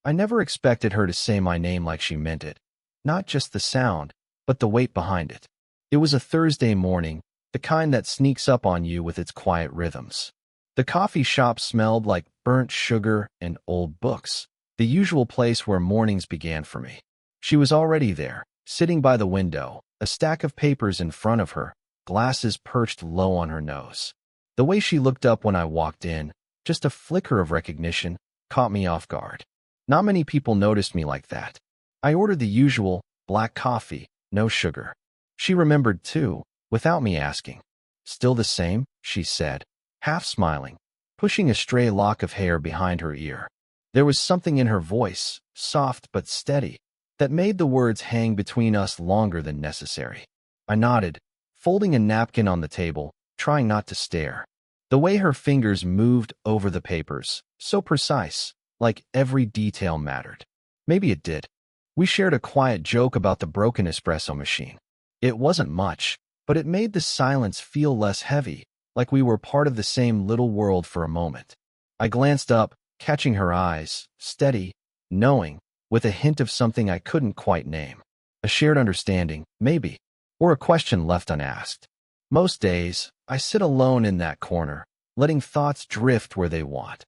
I never expected her to say my name like she meant it. Not just the sound, but the weight behind it. It was a Thursday morning, the kind that sneaks up on you with its quiet rhythms. The coffee shop smelled like burnt sugar and old books, the usual place where mornings began for me. She was already there, sitting by the window, a stack of papers in front of her, glasses perched low on her nose. The way she looked up when I walked in, just a flicker of recognition, caught me off guard. Not many people noticed me like that. I ordered the usual, black coffee, no sugar. She remembered too, without me asking. "Still the same?" she said, half smiling, pushing a stray lock of hair behind her ear. There was something in her voice, soft but steady, that made the words hang between us longer than necessary. I nodded, folding a napkin on the table, trying not to stare. The way her fingers moved over the papers, so precise, like every detail mattered. Maybe it did. We shared a quiet joke about the broken espresso machine. It wasn't much, but it made the silence feel less heavy, like we were part of the same little world for a moment. I glanced up, catching her eyes, steady, knowing, with a hint of something I couldn't quite name. A shared understanding, maybe, or a question left unasked. Most days, I sit alone in that corner, letting thoughts drift where they want.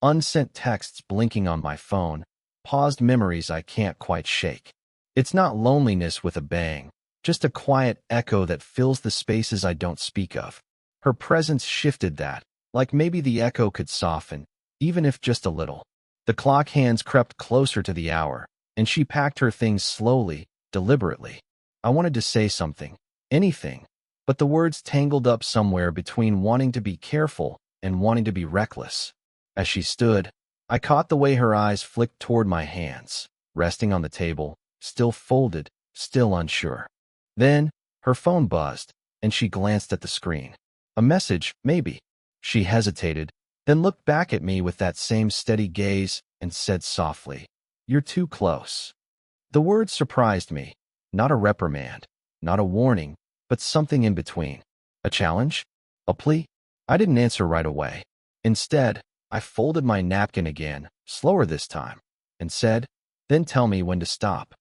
Unsent texts blinking on my phone, paused memories I can't quite shake. It's not loneliness with a bang, just a quiet echo that fills the spaces I don't speak of. Her presence shifted that, like maybe the echo could soften, even if just a little. The clock hands crept closer to the hour, and she packed her things slowly, deliberately. I wanted to say something, anything, but the words tangled up somewhere between wanting to be careful and wanting to be reckless. As she stood, I caught the way her eyes flicked toward my hands, resting on the table, still folded, still unsure. Then, her phone buzzed, and she glanced at the screen. A message, maybe. She hesitated, then looked back at me with that same steady gaze and said softly, "You're too close." The words surprised me. Not a reprimand, not a warning, but something in between. A challenge? A plea? I didn't answer right away. Instead, I folded my napkin again, slower this time, and said, "Then tell me when to stop."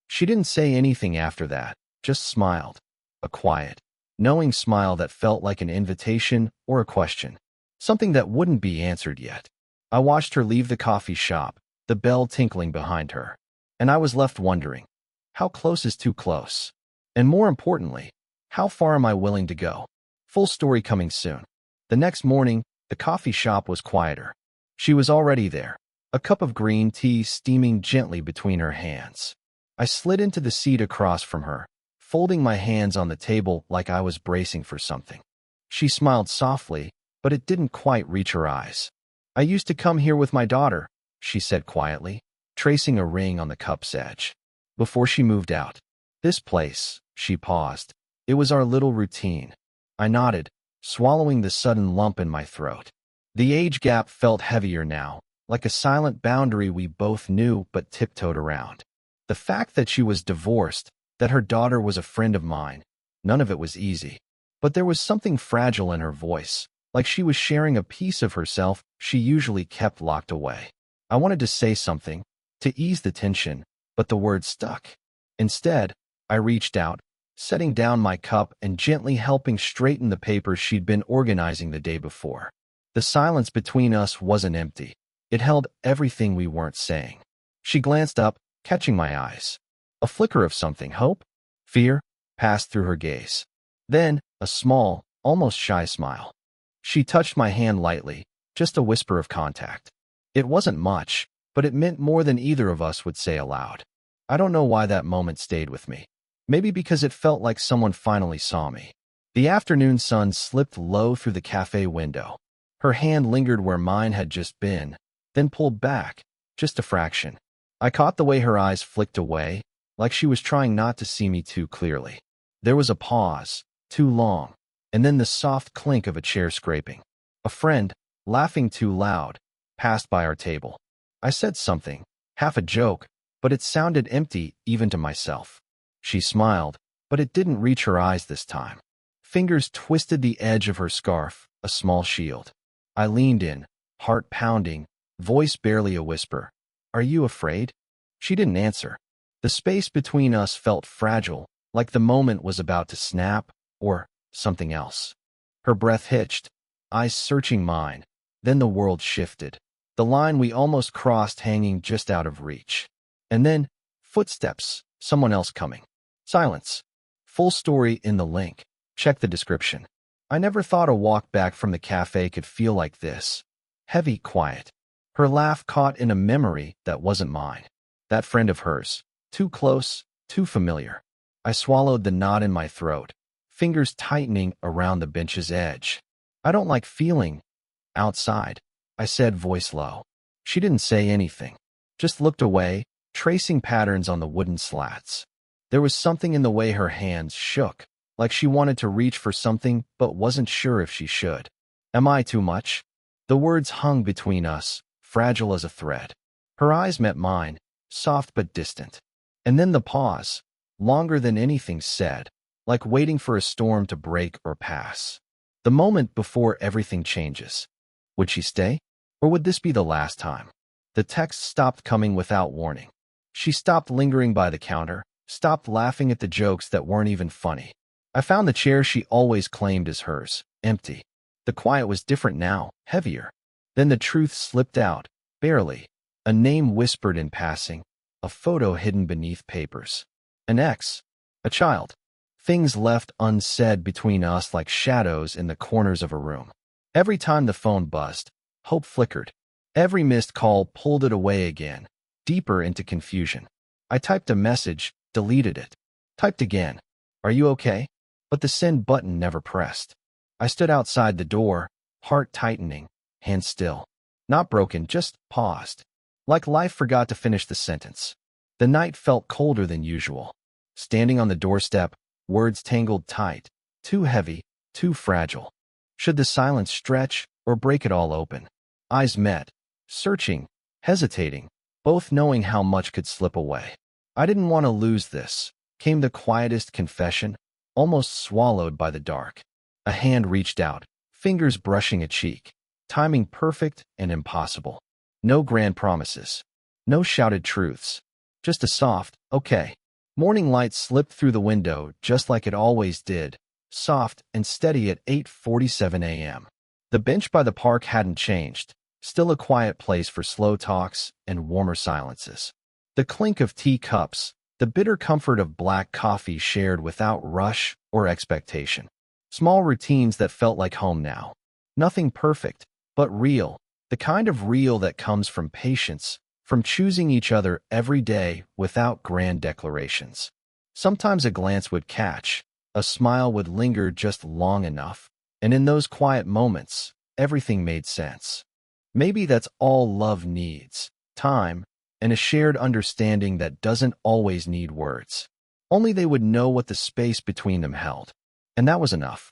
She didn't say anything after that, just smiled. A quiet, knowing smile that felt like an invitation or a question. Something that wouldn't be answered yet. I watched her leave the coffee shop, the bell tinkling behind her. And I was left wondering, how close is too close? And more importantly, how far am I willing to go? Full story coming soon. The next morning, the coffee shop was quieter. She was already there, a cup of green tea steaming gently between her hands. I slid into the seat across from her, folding my hands on the table like I was bracing for something. She smiled softly, but it didn't quite reach her eyes. "I used to come here with my daughter," she said quietly, tracing a ring on the cup's edge. "Before she moved out. This place," she paused. "It was our little routine." I nodded, swallowing the sudden lump in my throat. The age gap felt heavier now, like a silent boundary we both knew but tiptoed around. The fact that she was divorced, that her daughter was a friend of mine, none of it was easy. But there was something fragile in her voice, like she was sharing a piece of herself she usually kept locked away. I wanted to say something, to ease the tension, but the words stuck. Instead, I reached out, setting down my cup and gently helping straighten the papers she'd been organizing the day before. The silence between us wasn't empty. It held everything we weren't saying. She glanced up, catching my eyes. A flicker of something, hope, fear, passed through her gaze. Then, a small, almost shy smile. She touched my hand lightly, just a whisper of contact. It wasn't much, but it meant more than either of us would say aloud. I don't know why that moment stayed with me. Maybe because it felt like someone finally saw me. The afternoon sun slipped low through the cafe window. Her hand lingered where mine had just been, then pulled back, just a fraction. I caught the way her eyes flicked away, like she was trying not to see me too clearly. There was a pause, too long, and then the soft clink of a chair scraping. A friend, laughing too loud, passed by our table. I said something, half a joke, but it sounded empty even to myself. She smiled, but it didn't reach her eyes this time. Fingers twisted the edge of her scarf, a small shield. I leaned in, heart pounding, voice barely a whisper. "Are you afraid?" She didn't answer. The space between us felt fragile, like the moment was about to snap, or something else. Her breath hitched, eyes searching mine. Then the world shifted, the line we almost crossed hanging just out of reach. And then, footsteps, someone else coming. Silence. Full story in the link. Check the description. I never thought a walk back from the cafe could feel like this. Heavy, quiet. Her laugh caught in a memory that wasn't mine. That friend of hers. Too close, too familiar. I swallowed the knot in my throat, fingers tightening around the bench's edge. "I don't like feeling outside," I said, voice low. She didn't say anything, just looked away, tracing patterns on the wooden slats. There was something in the way her hands shook, like she wanted to reach for something but wasn't sure if she should. "Am I too much?" The words hung between us, fragile as a thread. Her eyes met mine, soft but distant. And then the pause, longer than anything said, like waiting for a storm to break or pass. The moment before everything changes. Would she stay? Or would this be the last time? The text stopped coming without warning. She stopped lingering by the counter, stopped laughing at the jokes that weren't even funny. I found the chair she always claimed as hers, empty. The quiet was different now, heavier. Then the truth slipped out, barely. A name whispered in passing, a photo hidden beneath papers. An ex, a child. Things left unsaid between us like shadows in the corners of a room. Every time the phone buzzed, hope flickered. Every missed call pulled it away again, deeper into confusion. I typed a message, deleted it. Typed again. "Are you okay?" But the send button never pressed. I stood outside the door, heart tightening, hands still. Not broken, just paused. Like life forgot to finish the sentence. The night felt colder than usual. Standing on the doorstep, words tangled tight, too heavy, too fragile. Should the silence stretch or break it all open? Eyes met, searching, hesitating, both knowing how much could slip away. I didn't want to lose this, came the quietest confession, almost swallowed by the dark. A hand reached out, fingers brushing a cheek, timing perfect and impossible. No grand promises, no shouted truths, just a soft, "okay." Morning light slipped through the window just like it always did, soft and steady at 8:47 a.m. The bench by the park hadn't changed, still a quiet place for slow talks and warmer silences. The clink of tea cups, the bitter comfort of black coffee shared without rush or expectation. Small routines that felt like home now. Nothing perfect, but real. The kind of real that comes from patience, from choosing each other every day without grand declarations. Sometimes a glance would catch, a smile would linger just long enough, and in those quiet moments, everything made sense. Maybe that's all love needs, time, and a shared understanding that doesn't always need words. Only they would know what the space between them held. And that was enough.